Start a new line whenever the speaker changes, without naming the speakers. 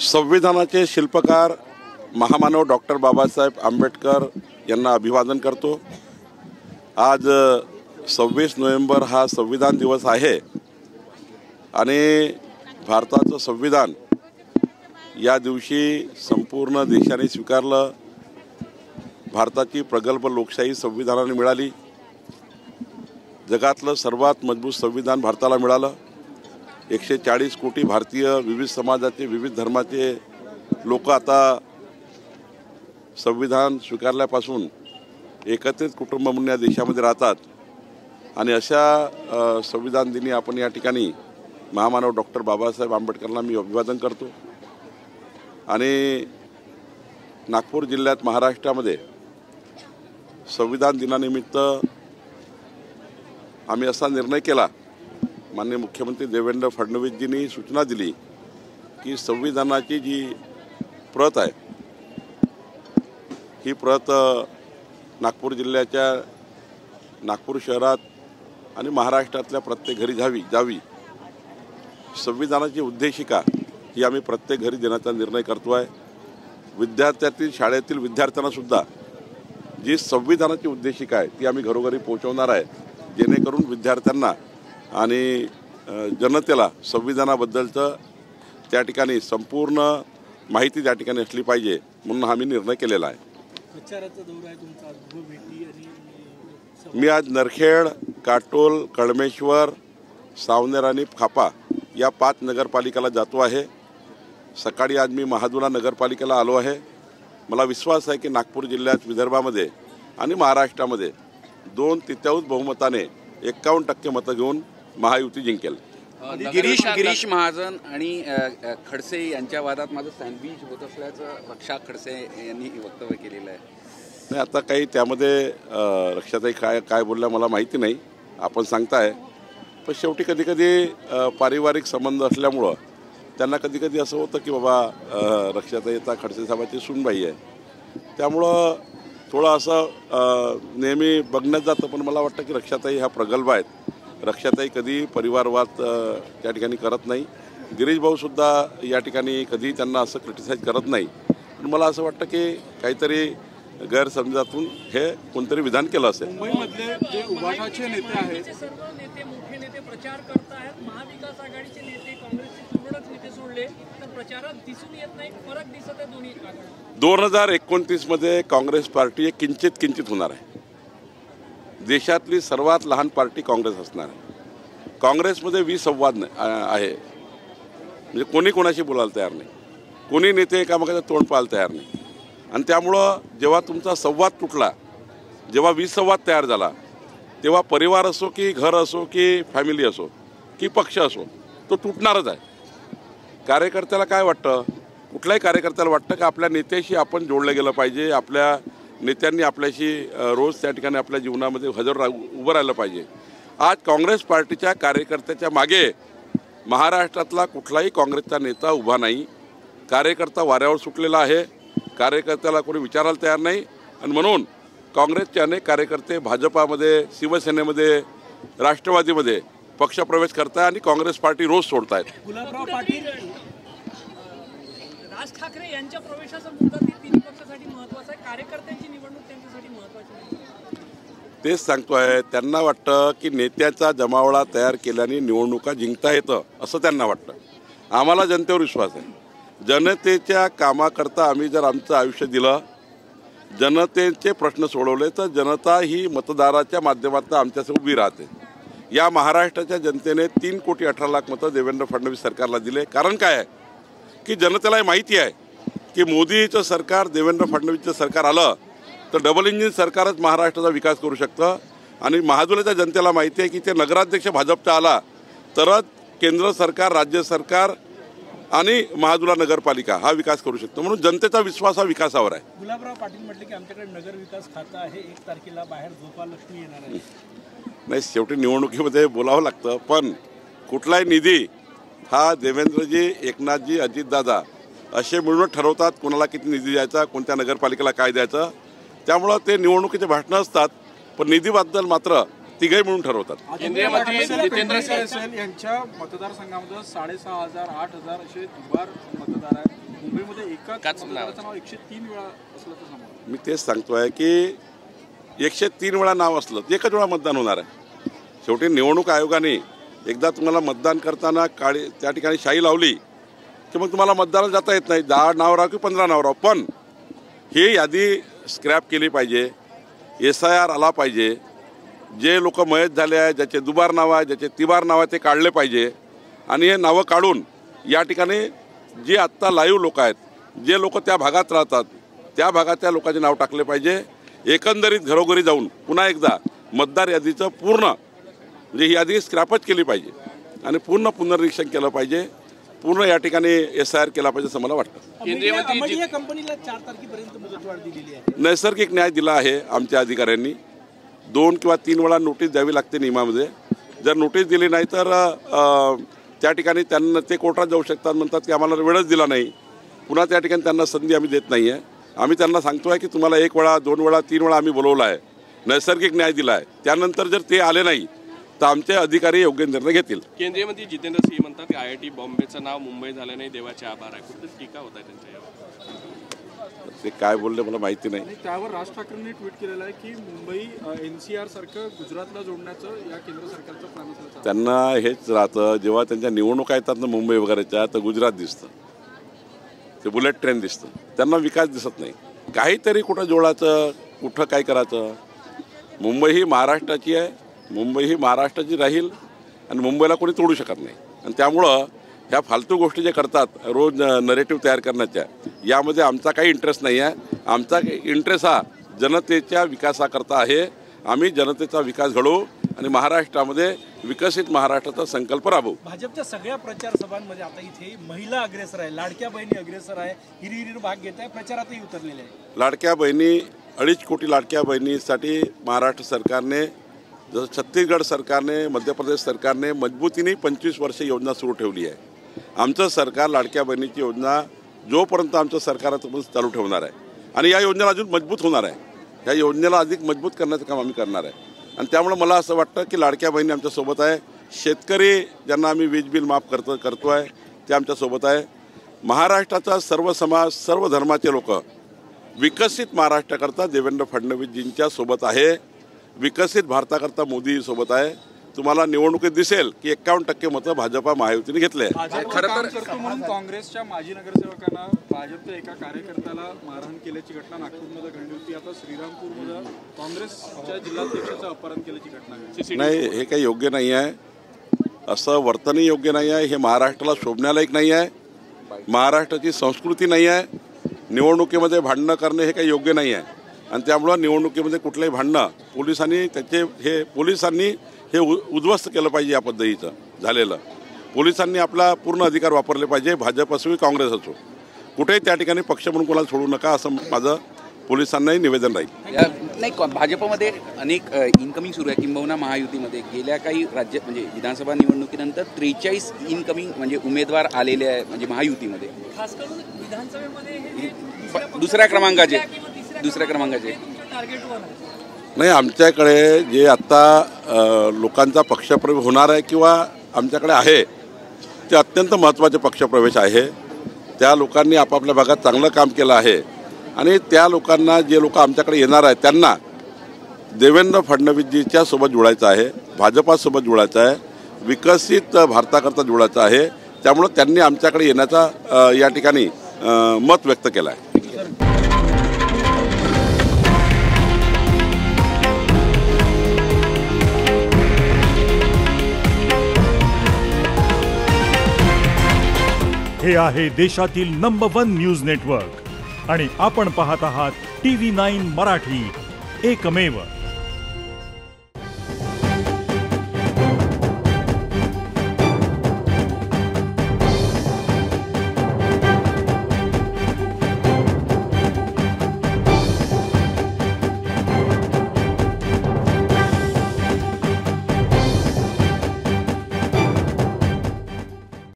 संविधानाचे शिल्पकार महामानव डॉक्टर बाबासाहेब आंबेडकर यांना अभिवादन करतो। आज 26 नोव्हेंबर हा संविधान दिवस आहे आणि भारताचं संविधान या दिवशी संपूर्ण देशाने स्वीकारलं। भारताची प्रगल्भ लोकशाही संविधानाने मिळाली। जगातलं सर्वात मजबूत संविधान भारताला मिळालं। 140 कोटी भारतीय विविध समाजाचे विविध धर्माचे लोक आता संविधान स्वीकारल्यापासून एकत्रित कुटुंब म्हणून या देशामध्ये राहतात आणि अशा संविधान दिनी आपण या ठिकाणी महामानव डॉक्टर बाबासाहेब आंबेडकरांना मी अभिवादन करतो। आणि नागपूर जिल्ह्यात महाराष्ट्रामध्ये संविधान दिनानिमित्त आम्ही असा निर्णय केला। माननीय मुख्यमंत्री देवेंद्र फडणवीसजींनी सूचना दिली की संविधानाची जी प्रत आहे ही प्रत नागपूर जिल्ह्याच्या नागपूर शहरात आणि महाराष्ट्रातल्या प्रत्येक घरी जावी। संविधानाची उद्देशिका ही आम्ही प्रत्येक घरी देण्याचा निर्णय करतो आहे। विद्यार्थ्यातील शाळेतील विद्यार्थ्यांना सुद्धा जी संविधानाची उद्देशिका आहे ती आम्ही घरोघरी पोहोचवणार आहे, जेणेकरून विद्यार्थ्यांना आणि जनतेला संविधानाबद्दलचं त्या ठिकाणी संपूर्ण माहिती त्या ठिकाणी असली पाहिजे म्हणून आम्ही निर्णय केलेला आहे। मी आज नरखेड, काटोल, कळमेश्वर, सावनेर आणि खापा या 5 नगरपालिकेला जातो आहे। सकाळी आज मी महादुला नगरपालिकेला आलो आहे। मला विश्वास आहे की नागपूर जिल्ह्यात, विदर्भामध्ये आणि महाराष्ट्रामध्ये 2/3 बहुमताने 51% मतं घेऊन महायुती जिंकेल।
गिरीश महाजन आणि खडसे यांच्या वादात माझं सँडविच होत असल्याचं रक्षा खडसे यांनी वक्तव्य केलेलं आहे।
नाही, आता काही त्यामध्ये रक्षाताई काय बोलल्या मला माहिती नाही, आपण सांगताय। पण शेवटी कधी पारिवारिक संबंध असल्यामुळं त्यांना कधी असं होतं की बाबा रक्षाताई आता खडसे साहेबांची सूनबाई आहे, त्यामुळं थोडं असं नेहमी बघण्यात जातं। पण मला वाटतं की रक्षाताई ह्या प्रगल्भ आहेत। रक्षाताई कधी परिवारवाद त्या ठिकाणी करत नाही। गिरीश भाऊसुद्धा या ठिकाणी कधी त्यांना असं क्रिटिसाइज करत नाही। पण मला असं वाटतं की काहीतरी गैरसमजातून हे कोणतरी विधान केलं असेल।
मुंबईमधले जे उभाटाचे नेते आहेत,
सर्व नेते, मुख्य नेते प्रचार करत आहेत। महाविकास आघाडीचे नेते, काँग्रेसचे तुरळक नेते सोडले तर प्रचारात दिसून येत नाही, फरक दिसत आहे दोन्ही।
2029 मध्ये काँग्रेस पार्टी किंचित होणार आहे। देशातली सर्वात लहान पार्टी काँग्रेस असणार आहे। काँग्रेसमध्ये विसंवाद आहे, म्हणजे कोणी कोणाशी बोलायला तयार नाही, कोणी नेते एकामेकाचं तोंड पाहायला तयार नाही। आणि त्यामुळं जेव्हा तुमचा संवाद तुटला, जेव्हा विसंवाद तयार झाला, तेव्हा परिवार असो की घर असो की फॅमिली असो की पक्ष असो, तो तुटणारच आहे। कार्यकर्त्याला काय वाटतं, कुठल्याही कार्यकर्त्याला वाटतं की आपल्या नेत्याशी आपण जोडलं गेलं पाहिजे, आपल्या नेत्यांनी आपल्याशी रोज त्या ठिकाणी आपल्या जीवनामध्ये उभं राहिलं पाहिजे। आज काँग्रेस पार्टीच्या कार्यकर्त्याच्या मागे महाराष्ट्रातला कुठलाही काँग्रेसचा नेता उभा नाही। कार्यकर्ता वाऱ्यावर सुटलेला आहे, कार्यकर्त्याला कोणी विचारायला तयार नाही। आणि म्हणून काँग्रेसचे अनेक कार्यकर्ते भाजपामध्ये, शिवसेनेमध्ये, राष्ट्रवादीमध्ये पक्षप्रवेश करतायत आणि काँग्रेस पार्टी रोज सोडतायत।
गुलाबराव पाटील, राज ठाकरे यांच्या प्रवेशाचा मुद्दा तिन्ही पक्षासाठी महत्त्वाचा आहे, कार्यकर्त्यांची निवडणूक त्यांच्यासाठी महत्त्वाची नाही।
तेच सांगतोय, त्यांना वाटतं की नेत्याचा जमावळा तयार केल्याने निवडणुका जिंकता येतं असं त्यांना वाटतं। आम्हाला जनतेवर विश्वास आहे। जनतेच्या कामाकरता आम्ही जर आमचं आयुष्य दिलं, जनतेचे प्रश्न सोडवले तर जनता ही मतदाराच्या माध्यमातून आमच्यासोबत उभी राहते। या महाराष्ट्राच्या जनतेने 3,18,00,000 मतं देवेंद्र फडणवीस सरकारला दिले। कारण काय आहे की जनतेला माहिती आहे की मोदीचं सरकार, देवेंद्र फडणवीसचं सरकार आलं तर डबल इंजिन सरकारच महाराष्ट्राचा विकास करू शकतं। आणि महाजुल्याच्या जनतेला माहिती आहे की ते नगराध्यक्ष भाजपचा आला तरच केंद्र सरकार, राज्य सरकार आणि महाजुला नगरपालिका हा विकास करू शकतो। म्हणून जनतेचा विश्वास हा विकासावर आहे।
गुलाबराव पाटील म्हटले की आमच्याकडे नगर विकास खातं आहे, 1 तारखेला बाहेर झोपालक्ष्मी येणार आहे।
नाही, शेवटी निवडणुकीमध्ये बोलावं लागतं, पण कुठलाही निधी हा देवेंद्रजी, एकनाथजी, अजितदादा असे मिळून ठरवतात कोणाला किती निधी द्यायचा, कोणत्या नगरपालिकेला काय द्यायचं। त्यामुळं ते निवडणुकीचे भाषणं असतात, पण निधीबद्दल मात्र तिघे मिळून ठरवतात।
केंद्रीय मंत्री नितेंद्र यांच्या मतदारसंघामध्ये 6,500 8,000 असे दुबार मतदार आहेत।
एकाच
मतदाराचं नाव 103 वेळा असलं तर सांगा.
मी तेच सांगतोय की 103 वेळा नाव असलं तर एकच वेळा मतदान होणार आहे. शेवटी निवडणूक आयोगाने एकदा तुम्हाला मतदान करताना त्या ठिकाणी शाई लावली की मग तुम्हाला मतदानाला जाता येत नाही. 10 नाव राव की 15 नाव राव, पण ही यादी स्क्रॅप केली पाहिजे. SIR आला पाहिजे. जे लोक मयत झाले आहे, ज्याचे दुबार नाव आहे, ज्याचे तिबार नाव आहे, ते काढले पाहिजे. आणि हे नावं काढून या ठिकाणी जे आत्ता लाईव्ह लोक आहेत, जे लोक त्या भागात राहतात, त्या भागातल्या लोकांचे नाव टाकले पाहिजे. एकंदरीत घरोघरी जाऊन पुन्हा एकदा मतदार यादीचं पूर्ण म्हणजे ही यादी स्क्रॅपच केली पाहिजे आणि पूर्ण पुनर्निरीक्षण केलं पाहिजे. पूर्ण या ठिकाणी SIR केला पाहिजे असं मला वाटतं.
केंद्रीय मंत्री कंपनीला 4 तारखेपर्यंत मुदतवाढ दिलेली आहे.
नैसर्गिक न्याय दिला आहे आमच्या अधिकाऱ्यांनी. 2 किंवा 3 वेळा नोटीस द्यावी लागते नियमामध्ये. जर नोटीस दिली नाही तर त्या ठिकाणी त्यांना ते कोर्टात जाऊ शकतात. म्हणतात की आम्हाला वेळच दिला नाही. पुन्हा त्या ठिकाणी त्यांना संधी आम्ही देत नाही आहे. आम्ही त्यांना सांगतो आहे की तुम्हाला 1 वेळा 2 वेळा 3 वेळा आम्ही बोलवलं आहे, नैसर्गिक न्याय दिला आहे. त्यानंतर जर ते आले नाही तर आमचे अधिकारी योग्य निर्णय घेतील.
केंद्रीय मंत्री जितेंद्र सिंह म्हणतात की IIT बॉम्बेचं नाव मुंबई झालं नाही, देवाचे आभार आहे. कुठे टीका होत आहे त्यांच्यावर?
ते काय बोलले मला माहिती नाही.
त्यावर राज ठाकरेंनी ट्विट केलेलं आहे की मुंबई NCR सारखं गुजरातला जोडण्याचं या केंद्र सरकारचं प्लॅन असल्याचं.
त्यांना हेच राहतं, जेव्हा त्यांच्या निवडणुका येतात ना मुंबई वगैरेच्या, तर गुजरात दिसतं, ते बुलेट ट्रेन दिसतं. त्यांना विकास दिसत नाही. काहीतरी कुठं जोडायचं, कुठं काय करायचं. मुंबई ही महाराष्ट्राची आहे, मुंबई ही महाराष्ट्राची राहील आणि मुंबईला कोणी तोडू शकत नाही. आणि त्यामुळं ह्या फालतू गोष्टी जे करतात रोज नरेटिव्ह तयार करण्याच्या, यामध्ये आमचा काही इंटरेस्ट नाही आहे. आमचा इंटरेस्ट हा जनतेच्या विकासाकरता आहे. आम्ही जनतेचा विकास घडवू आणि महाराष्ट्रामध्ये विकसित महाराष्ट्राचा संकल्प राबवू.
भाजपच्या सगळ्या प्रचार सभांमध्ये आता इथे महिला अग्रेसर आहे, लाडक्या बहिणी अग्रेसर आहे, हिरीहिरीर भाग घेत आहे, प्रचारातही उतरलेले आहे.
लाडक्या बहिणी 2.5 कोटी लाडक्या बहिणीसाठी महाराष्ट्र सरकारने, जसं छत्तीसगड सरकारने, मध्य प्रदेश सरकारने मजबूतीने 25 वर्षे योजना सुरू ठेवली आहे. आमचं सरकार लाडक्या बहिणीची योजना जोपर्यंत आमचं सरकार चालू ठेवणार आहे आणि या योजनेला अजून मजबूत होणार आहे. या योजनेला अधिक मजबूत करण्याचं काम आम्ही करणार आहे. आणि त्यामुळे मला असं वाटतं की लाडक्या बहिणी आमच्यासोबत आहे. शेतकरी ज्यांना आम्ही वीज बिल माफ करतो आहे ते आमच्यासोबत आहे. महाराष्ट्राचा सर्व समाज, सर्व धर्माचे लोक विकसित महाराष्ट्राकरता देवेंद्र फडणवीसजींच्या सोबत आहे. विकसित भारताकरता मोदी सोबत आहे. तुम्हाला निवडणुकीत दिसेल की 51% मतं भाजपा महायुतीने घेतले.
खरं तर म्हणून काँग्रेसच्या माजी नगरसेवकांना भाजपच्या एका कार्यकर्त्याला मारहाण केल्याची घटना नागपूरमध्ये घडली होती. आता श्रीरामपूरमध्ये काँग्रेसच्या जिल्हाध्यक्षाचं अपहरण केल्याची घटना.
नाही, हे काही योग्य नाही आहे. असं वर्तनही योग्य नाही आहे. हे महाराष्ट्राला शोभण्यालायक नाही आहे. महाराष्ट्राची संस्कृती नाही आहे. निवडणुकीमध्ये भांडणं करणे हे काही योग्य नाही आहे. आणि त्यामुळं निवडणुकीमध्ये कुठलंही भांडणं पोलिसांनी हे उद्ध्वस्त केलं पाहिजे. या पद्धतीचं झालेलं पोलिसांनी आपला पूर्ण अधिकार वापरले पाहिजे. भाजप असो की काँग्रेस असो, कुठेही त्या ठिकाणी पक्ष म्हणून कोणाला सोडू नका असं माझं पोलिसांनाही निवेदन राहील.
नाही, भाजपमध्ये अनेक इनकमिंग सुरू आहे. किंबहुना महायुतीमध्ये गेल्या काही राज्य म्हणजे विधानसभा निवडणुकीनंतर 43 इनकमिंग म्हणजे उमेदवार आलेले आहे म्हणजे महायुतीमध्ये.
खास करून विधानसभेमध्ये
दुसऱ्या क्रमांकाचे
टार्गेटवर आहे.
नाही, आमच्याकडे जे आत्ता लोकांचा पक्षप्रवेश होणार आहे किंवा आमच्याकडे आहे ते अत्यंत महत्त्वाचे पक्षप्रवेश आहे. त्या लोकांनी आपापल्या भागात चांगलं काम केलं आहे आणि त्या लोकांना, जे लोक आमच्याकडे येणार आहेत त्यांना देवेंद्र फडणवीसजीच्या सोबत जोडायचं आहे, भाजपासोबत जोडायचं आहे, विकसित भारताकरता जोडायचं आहे. त्यामुळं त्यांनी आमच्याकडे येण्याचा या ठिकाणी मत व्यक्त केलं आहे.
हे आहे देशातील नंबर 1 न्यूज नेटवर्क आणि आपण पाहत आहात TV9 मराठी, एकमेव.